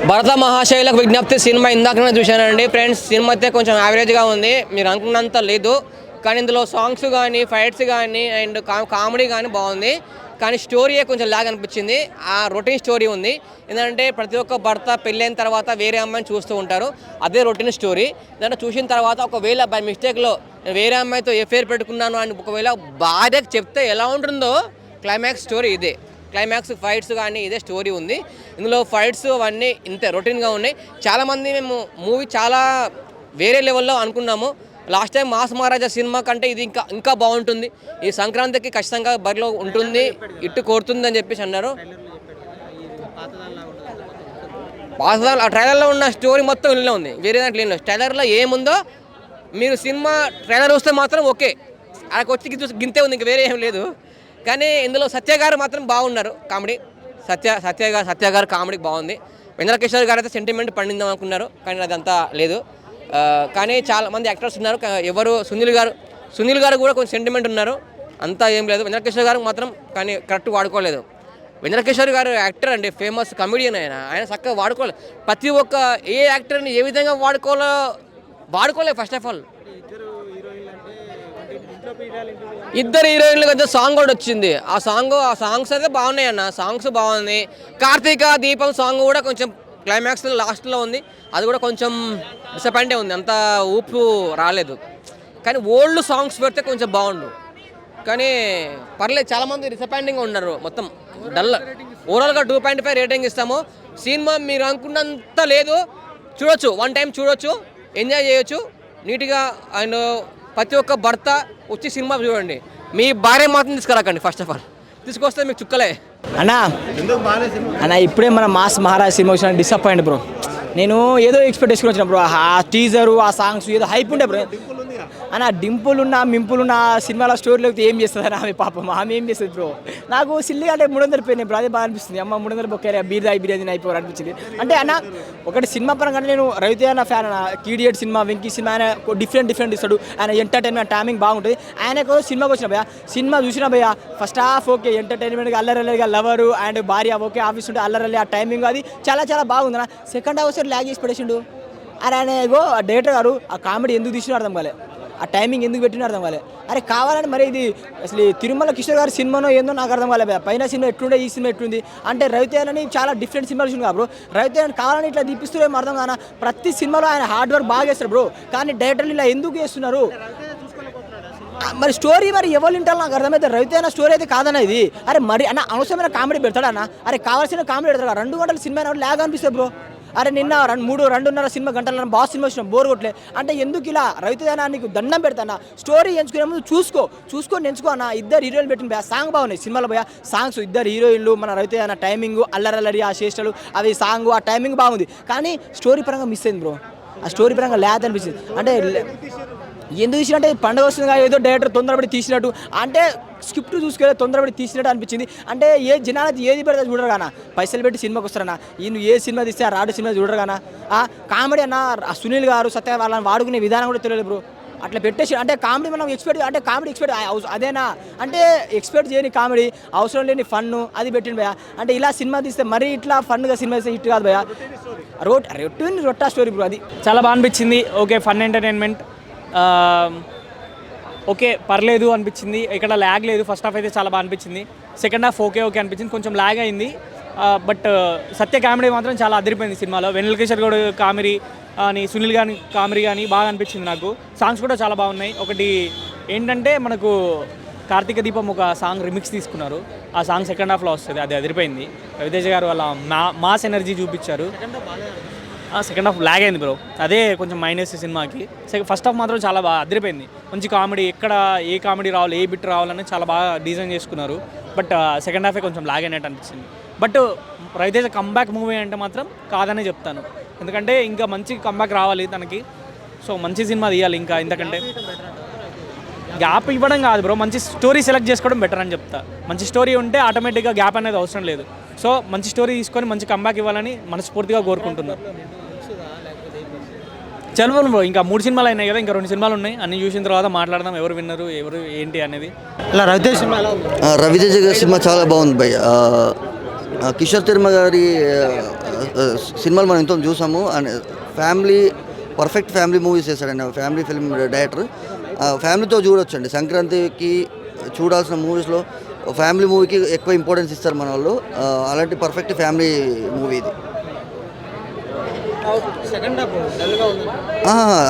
భరత మహాశైలకు విజ్ఞప్తి సినిమా ఇందాకనే చూశానండి ఫ్రెండ్స్. సినిమా అయితే కొంచెం యావరేజ్గా ఉంది, మీరు అనుకున్నంత లేదు. కానీ ఇందులో సాంగ్స్ కానీ ఫైట్స్ కానీ అండ్ కామెడీ కానీ బాగుంది. కానీ స్టోరీయే కొంచెం లాగ్ అనిపించింది. ఆ రొటీన్ స్టోరీ ఉంది. ఎందుకంటే ప్రతి ఒక్క భర్త పెళ్ళైన తర్వాత వేరే అమ్మాయిని చూస్తూ ఉంటారు, అదే రొటీన్ స్టోరీ. దాంట్లో చూసిన తర్వాత ఒకవేళ బై మిస్టేక్లో వేరే అమ్మాయితో ఎఫ్ఐఆర్ పెట్టుకున్నాను అని ఒకవేళ భార్యకు చెప్తే ఎలా ఉంటుందో క్లైమాక్స్ స్టోరీ ఇదే. క్లైమాక్స్ ఫైట్స్ కానీ ఇదే స్టోరీ ఉంది. ఇందులో ఫైట్స్ అవన్నీ ఇంతే రొటీన్గా ఉన్నాయి. చాలామంది మేము మూవీ చాలా వేరే లెవెల్లో అనుకున్నాము. లాస్ట్ టైం మాస్ మహారాజా సినిమా కంటే ఇది ఇంకా ఇంకా బాగుంటుంది, ఈ సంక్రాంతికి ఖచ్చితంగా బరిలో ఉంటుంది, ఇట్టు కోరుతుంది అని చెప్పేసి అన్నారు. పాతదాలు ఆ ట్రైలర్లో ఉన్న స్టోరీ మొత్తం ఇల్లే ఉంది, వేరే దాంట్లో ఏం లేదు. ట్రైలర్లో ఏముందో మీరు సినిమా ట్రైలర్ వస్తే మాత్రం ఓకే, అక్కడికి వచ్చి గింతే ఉంది, ఇంక వేరే ఏం లేదు. కానీ ఇందులో సత్య గారు మాత్రం బాగున్నారు, కామెడీ. సత్య గారు కామెడీ బాగుంది. వెంకటకిషోర్ గారు అయితే సెంటిమెంట్ పండిందాం అనుకున్నారు, కానీ అదంతా లేదు. కానీ చాలా మంది యాక్టర్స్ ఉన్నారు. ఎవరు సునీల్ గారు కూడా కొంచెం సెంటిమెంట్ ఉన్నారు, అంతా ఏం లేదు. వెంకటకిషోర్ గారు మాత్రం కానీ కరెక్ట్ వాడుకోలేదు. వెంకటకిషోర్ గారు యాక్టర్ అండి, ఫేమస్ కమెడియన్. ఆయన చక్కగా వాడుకోలేదు. ప్రతి ఒక్క ఏ యాక్టర్ని ఏ విధంగా వాడుకోలేదు. ఫస్ట్ ఆఫ్ ఆల్ ఇద్దరు హీరోయిన్లు కొంచెం సాంగ్ కూడా వచ్చింది. ఆ సాంగ్స్ అయితే బాగున్నాయి అన్న, సాంగ్స్ బాగుంది. కార్తీక దీపం సాంగ్ కూడా కొంచెం క్లైమాక్స్లో లాస్ట్లో ఉంది, అది కూడా కొంచెం డిసప్పాయింటే ఉంది, అంత ఊపు రాలేదు. కానీ ఓల్డ్ సాంగ్స్ పెడితే కొంచెం బాగుండు, కానీ పర్లేదు. చాలామంది డిసప్పాయింటింగ్గా ఉన్నారు, మొత్తం డల్. ఓవరాల్గా 2.5 రేటింగ్ ఇస్తాము. సినిమా మీరు అనుకున్నంత లేదు, చూడొచ్చు, వన్ టైం చూడొచ్చు, ఎంజాయ్ చేయొచ్చు నీట్గా. అండ్ ప్రతి ఒక్క భర్త వచ్చి సినిమా చూడండి, మీ భార్య మాత్రం తీసుకురాకండి. ఫస్ట్ ఆఫ్ ఆల్ తీసుకొస్తే మీకు చుక్కలే అన్న. ఇప్పుడే మన మాస్ మహారాజ్ సినిమా వచ్చిన డిసప్పాయింట్ బ్రో. నేను ఏదో ఎక్స్పెక్టేషన్ వచ్చిన బ్రో, ఆ టీజరు ఆ సాంగ్స్ ఏదో హైప్ ఉండే బ్రో. అన్న డింపుల్ ఉన్న మింపుల్ ఉన్న సినిమాలో స్టోరీలోకి ఏం చేస్తుంది అని ఆమె పాపం, ఆమె ఏం చేస్తుంది బ్రో. నాకు సిల్లి అంటే 300 పోయినాయి బ్రో, అదే బాగా అనిపిస్తుంది. అమ్మ 300 బొక్కారు బిర్యానీ అయిపోయారు అనిపించింది. అంటే అన్న ఒకటి సినిమా పరంగా నేను రవితేజ అన్న ఫ్యాన్ అన్న. కీడియట్ సినిమా, వెంకీ సినిమా, ఆయన డిఫరెంట్ ఇస్తాడు. ఆయన ఎంటర్టైన్మెంట్ టైమింగ్ బాగుంటుంది. ఆయనకు సినిమాకి వచ్చిన భయ్యా, సినిమా చూసిన భయ్యా ఫస్ట్ హాఫ్ ఓకే, ఎంటర్టైన్మెంట్గా అల్లరల్లిగా లవరు అండ్ భార్య ఓకే, ఆఫీస్ ఉంటే అల్లరల్లి ఆ టైమింగ్ అది చాలా బాగుంది అన్న. సెకండ్ హాఫ్ వచ్చి ల్యాగ్ చేసి పడేసిండు. అరే ఆయన ఏగో ఆ డైరెక్టర్ గారు ఆ కామెడీ ఎందుకు తీసినా అర్థం కాలే, ఆ టైమింగ్ ఎందుకు పెట్టినా అర్థం కాలే. అరే కావాలని మరి ఇది అసలు తిరుమల కిషోర్ గారి సినిమానో ఏందో నాకు అర్థం కాలే. పైన సినిమా ఎట్లుండే, ఈ సినిమా ఎట్లుంది అంటే రవితేజని చాలా డిఫరెంట్ సినిమాలు చూసింది బ్రో. రవితేజని కావాలని ఇట్లా తీపిస్తూనేమో అర్థం కానా. ప్రతి సినిమాలో ఆయన హార్డ్ వర్క్ బాగా చేస్తారు బ్రో, కానీ డైరెక్టర్లు ఇలా ఎందుకు చేస్తున్నారు మరి. స్టోరీ మరి ఎవరు వింటారు నాకు అర్థమైతే. రవితేజ స్టోరీ అయితే కాదన్న ఇది. అరే మరి అన్న అనవసరమైన కామెడీ పెడతాడు అన్న. అరే కావాల్సిన కామెడీ పెడతాడు. 2 గంటల సినిమా లాగ్ అనిపిస్తుంది బ్రో. అరే నిన్న 2.5 సినిమా గంటల బాస్ సినిమా వచ్చిన బోర్ కొట్టలే అంటే ఎందుకు ఇలా. రవితేజ నీకు దండం పెడతానా, స్టోరీ ఎంచుకునే ముందు చూసుకొని ఎంచుకో అన్న. ఇద్దరు హీరోయిన్లు పెట్టిన సాంగ్ బాగున్నాయి సినిమాలో భయ. సాంగ్స్ ఇద్దరు హీరోయిన్లు, మన రవితేజ టైమింగ్ అల్లరల్లరి ఆ చేష్టలు అవి సాంగ్ ఆ టైమింగ్ బాగుంది. కానీ స్టోరీ పరంగా మిస్ అయింది బ్రో. ఆ స్టోరీ పరంగా లేద్ అనిపించింది. అంటే ఎందుకు తీసినట్టే పండుగ వస్తుంది కదా, ఏదో డైరెక్టర్ తొందరపడి తీసినట్టు, అంటే స్క్రిప్ట్ చూసుకెళ్ళి తొందరపడి తీసినట్టు అనిపించింది. అంటే ఏ జనాలకి ఏది పెడితే చూడరు కానా, పైసలు పెట్టి సినిమాకి వస్తారన్నా. ఈయన ఏ సినిమా తీస్తే ఆ రాడు సినిమా చూడరు కానా. కామెడీ అన్న సునీల్ గారు సత్య వాళ్ళని వాడుకునే విధానం కూడా తెలియదు బ్రో. అట్లా పెట్టేసి అంటే కామెడీ మనం ఎక్స్పెక్ట్ అదేనా అంటే ఎక్స్పెక్ట్ చేయని కామెడీ, అవసరం లేని ఫన్ను అది పెట్టింది భయ. అంటే ఇలా సినిమా తీస్తే మరీ ఇట్లా ఫన్గా సినిమా తీస్తే హిట్ కాదు భయ. రొట్టా స్టోరీ బ్రో. అది చాలా బాగా అనిపించింది. ఓకే ఫన్ ఎంటర్టైన్మెంట్ ఓకే పర్లేదు అనిపించింది. ఇక్కడ ల్యాగ్ లేదు. ఫస్ట్ హాఫ్ అయితే చాలా బాగా అనిపించింది. సెకండ్ హాఫ్ ఓకే అనిపించింది, కొంచెం ల్యాగ్ అయింది. బట్ సత్య కామెడీ మాత్రం చాలా అదిరిపోయింది సినిమాలో. వెంకటేశ్వర గౌడ్ కామెడీ అని, సునీల్ గారి కామెడీ కానీ బాగా అనిపించింది నాకు. సాంగ్స్ కూడా చాలా బాగున్నాయి. ఒకటి ఏంటంటే మనకు కార్తీక దీపం ఒక సాంగ్ రిమిక్స్ తీసుకున్నారు, ఆ సాంగ్ సెకండ్ హాఫ్లో వస్తుంది, అది అదిరిపోయింది. రవితేజ గారు వాళ్ళ మాస్ ఎనర్జీ చూపించారు. సెకండ్ హాఫ్ ల్యాగ్ అయింది బ్రో, అదే కొంచెం మైనస్ సినిమాకి. ఫస్ట్ హాఫ్ మాత్రం చాలా బాగా అదిరిపోయింది. మంచి కామెడీ, ఎక్కడ ఏ కామెడీ రావాలి, ఏ బిట్ రావాలని చాలా బాగా డిజైన్ చేసుకున్నారు. బట్ సెకండ్ హాఫే కొంచెం ల్యాగ్ అయినట్టు అనిపించింది. బట్ రవితేజ కంబ్యాక్ మూవీ అంటే మాత్రం కాదనే చెప్తాను, ఎందుకంటే ఇంకా మంచి కంబ్యాక్ రావాలి తనకి. సో మంచి సినిమా తీయాలి ఇంకా. ఇంతకంటే గ్యాప్ ఇవ్వడం కాదు బ్రో, మంచి స్టోరీ సెలెక్ట్ చేసుకోవడం బెటర్ అని చెప్తా. మంచి స్టోరీ ఉంటే ఆటోమేటిక్గా గ్యాప్ అనేది అవసరం లేదు. సో మంచి స్టోరీ తీసుకొని మంచి కంబ్యాక్ ఇవ్వాలని మనస్ఫూర్తిగా కోరుకుంటున్నాను. చలవను బ్రో, ఇంకా 3 సినిమాలు అయినాయి కదా, ఇంకా 2 సినిమాలు ఉన్నాయి. అన్ని చూసిన తర్వాత మాట్లాడదాం ఎవరు విన్నరు ఎవరు ఏంటి అనేది. రవితేజ గారి సినిమా చాలా బాగుంది భయ్. కిషోర్ తిరుమ గారి సినిమాలు మనం ఎంతో చూసాము. And family perfect family movies చేశాడండి, ఫ్యామిలీ ఫిల్మ్ డైరెక్టర్. ఫ్యామిలీతో చూడొచ్చండి. సంక్రాంతికి చూడాల్సిన మూవీస్లో ఫ్యామిలీ మూవీకి ఎక్కువ ఇంపార్టెన్స్ ఇస్తారు మన వాళ్ళు. అలాంటి పర్ఫెక్ట్ ఫ్యామిలీ మూవీ ఇది.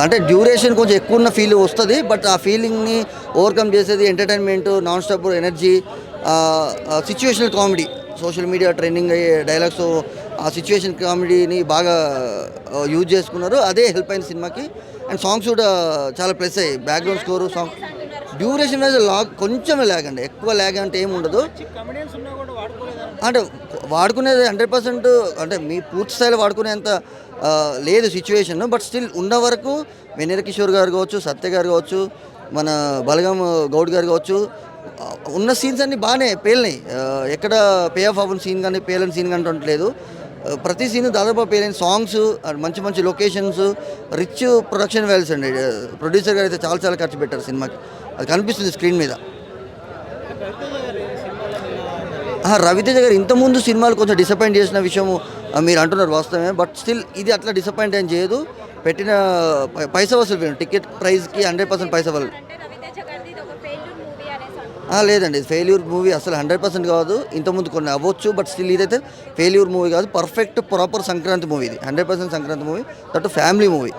అంటే డ్యూరేషన్ కొంచెం ఎక్కువ ఉన్న ఫీల్ వస్తుంది, బట్ ఆ ఫీలింగ్ని ఓవర్కమ్ చేసేది entertainment, non stop energy, situational comedy, social media trending అయ్యే డైలాగ్స్, ఆ సిచ్యువేషన్ కామెడీని బాగా యూజ్ చేసుకున్నారు. అదే హెల్ప్ అయింది సినిమాకి. అండ్ సాంగ్స్ కూడా చాలా ప్లస్ అయ్యాయి. Background score, song duration wise కొంచెం ల్యాగ్ అండి, ఎక్కువ ల్యాగ్ అంటే ఏమి ఉండదు. అంటే వాడుకునేది 100%, అంటే మీ పూర్తి స్థాయిలో వాడుకునేంత లేదు సిచ్యువేషన్. బట్ స్టిల్ ఉన్న వరకు వెన్నెల కిషోర్ గారు కావచ్చు, సత్య గారు కావచ్చు, మన బలగం గౌడ్ గారు కావచ్చు, ఉన్న సీన్స్ అన్నీ బాగానే పేలినాయి. ఎక్కడ పే ఆఫ్ అవ్వని సీన్ కానీ పేలని సీన్ కానీ ఉండట్లేదు. ప్రతి సీన్ దాదాపు పేలిన సాంగ్స్, మంచి మంచి లొకేషన్స్, రిచ్ ప్రొడక్షన్ వాల్యూస్ అండి. ప్రొడ్యూసర్ గారు అయితే చాలా చాలా ఖర్చు పెట్టారు సినిమాకి, అది కనిపిస్తుంది స్క్రీన్ మీద. రవితేజ గారు ఇంతకుముందు సినిమాలు కొంచెం డిసప్పాయింట్ చేసిన విషయం మీరు అంటున్నారు వాస్తవమే. బట్ స్టిల్ ఇది అట్లా డిసప్పాయింట్ ఏం చేయదు. పెట్టిన పైసా వసూలు, టికెట్ ప్రైస్కి 100% పైసా వసూలు. లేదండి, ఫెయిల్యూర్ మూవీ అసలు 100% కాదు. ఇంతకుముందు కొన్ని అవ్వచ్చు, బట్ స్టిల్ ఇదైతే ఫెయిల్యూర్ మూవీ కాదు. పర్ఫెక్ట్ ప్రాపర్ సంక్రాంతి మూవీ ఇది, 100% Sankranti movie, that family movie.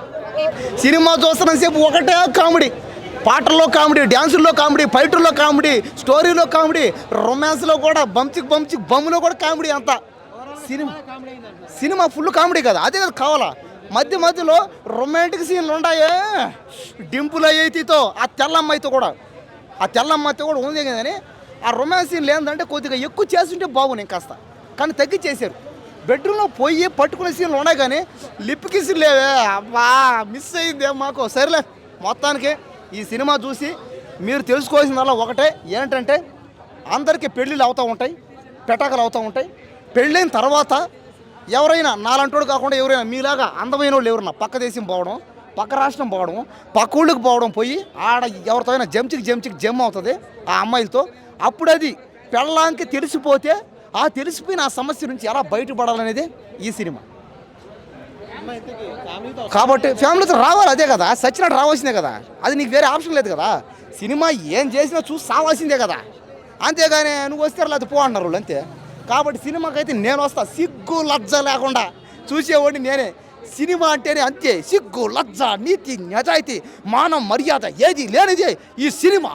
Cinema చూస్తున్నంతసేపు ఒకటే కామెడీ, పాటల్లో కామెడీ, డ్యాన్సుల్లో కామెడీ, ఫైటర్లో కామెడీ, స్టోరీలో కామెడీ, రొమాన్స్లో కూడా బంచిక్ బొమ్మలో కూడా కామెడీ. అంతా సినిమా ఫుల్ కామెడీ కదా, అదే కదా కావాలా. మధ్యలో రొమాంటిక్ సీన్లు ఉన్నాయే, డింపుల్ అయ్యేతితో ఆ తెల్లమ్మాయితో కూడా ఉంది కానీ ఆ రొమాన్స్ సీన్లు ఏంటంటే కొద్దిగా ఎక్కువ చేస్తుంటే బాగున్నాయి కాస్త, కానీ తగ్గించేశారు. బెడ్రూమ్లో పోయి పట్టుకునే సీన్లు ఉన్నాయి కానీ లిప్ కిస్సులు లేవే. అబ్బా మిస్ అయిందే మాకు. సరేలే, మొత్తానికి ఈ సినిమా చూసి మీరు తెలుసుకోవాల్సిందల్లా ఒకటే ఏంటంటే, అందరికీ పెళ్ళిళ్ళు అవుతూ ఉంటాయి, పెటాకులు అవుతూ ఉంటాయి. పెళ్ళైన తర్వాత ఎవరైనా నాలంటోడు కాకుండా ఎవరైనా మీలాగా అందమైన వాళ్ళు ఎవరన్నా పక్క దేశం పోవడం, పక్క రాష్ట్రం పోవడం, పక్క ఊళ్ళకి పోవడం, పోయి ఆడ ఎవరితో అయినా జమ్ అవుతుంది ఆ అమ్మాయిలతో. అప్పుడు అది పెళ్ళాంకి తెలిసిపోతే ఆ తెలిసిపోయిన ఆ సమస్య నుంచి ఎలా బయటపడాలనేది ఈ సినిమా. కాబట్టి ఫ్యామిలీతో రావాలి, అదే కదా సచ్చినట్టు రావాల్సిందే కదా, అది నీకు వేరే ఆప్షన్ లేదు కదా. సినిమా ఏం చేసినా చూసి సావాల్సిందే కదా, అంతేగాని నువ్వు వస్తే లేకపోతే పో అన్నారు వాళ్ళు అంతే. కాబట్టి సినిమాకైతే నేను వస్తా, సిగ్గు లజ్జ లేకుండా చూసేవాడిని నేనే. సినిమా అంటేనే అంతే, సిగ్గు లజ్జ నీతి నిజాయితీ మానం మర్యాద ఏది లేనిదే ఈ సినిమా.